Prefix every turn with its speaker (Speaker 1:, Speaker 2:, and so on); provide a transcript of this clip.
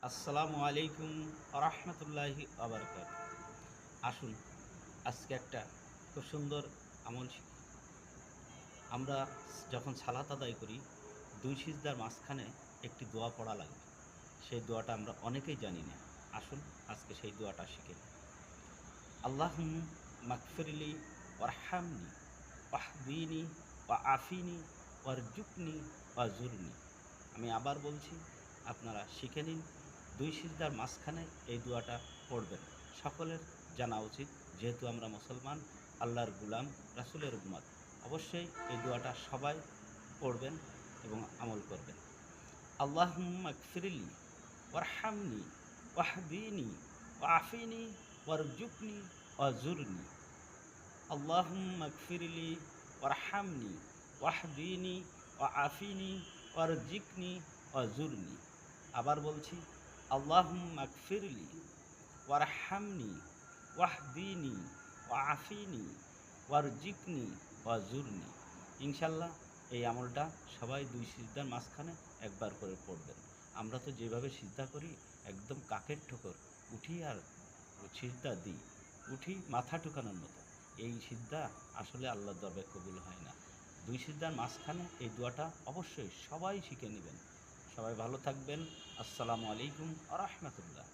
Speaker 1: আসসালামু আলাইকুম রহমতুল্লাহি আবরকাত। আসুন আজকে একটা খুব সুন্দর আমল শিখি। আমরা যখন সালাত আদায় করি, দুই সিজদার মাঝখানে একটি দোয়া পড়া লাগবে। সেই দোয়াটা আমরা অনেকেই জানি না। আসুন আজকে সেই দোয়াটা শিখে নিই। আল্লাহুম মাগফিরলি ওয়ারহামনি ওয়াহদিনি ওয়া আফিনি ওয়ারজুকনি ওয়াজুরনি। আমি আবার বলছি, আপনারা শিখে নিন। দুই সিজদার মাঝখানে এই দোয়াটা পড়বেন। সকলের জানা উচিত, যেহেতু আমরা মুসলমান, আল্লাহর গুলাম, রাসূলের উম্মত। অবশ্যই এই দোয়াটা সবাই পড়বেন এবং আমল করবেন। আল্লাহুম্মা গফিরলি ওয়ারহামনি ওয়াহদিনি ওয়াআফিনি ওয়ারজুকনি ওয়াজুরনি। আল্লাহুম্মা গফিরলি ওয়ারহামনি ওয়াহদিনি ওয়াআফিনি ওয়ারজিকনি ওয়াজুরনি। আবার বলছি, আল্লাহুম্মা গফিরলি ওয়ারহামনি ওয়াহদিনি ওয়াআফিনি ওয়ারজিকনি ওয়াজুরনি। ইনশাল্লাহ এই আমলটা সবাই দুই সিজদার মাঝখানে একবার করে পড়বেন। আমরা তো যেভাবে সিজদা করি, একদম কাকের ঠোকর উঠি আর সিজদা দিই, উঠি মাথা ঠুকানোর মতো। এই সিজদা আসলে আল্লাহর দরবারে কবুল হয় না। দুই সিজদার মাঝখানে এই দোয়াটা অবশ্যই সবাই শিখে নেবেন। সবাই ভালো থাকবেন। আসসালামু আলাইকুম আ রহমতুল্লাহ।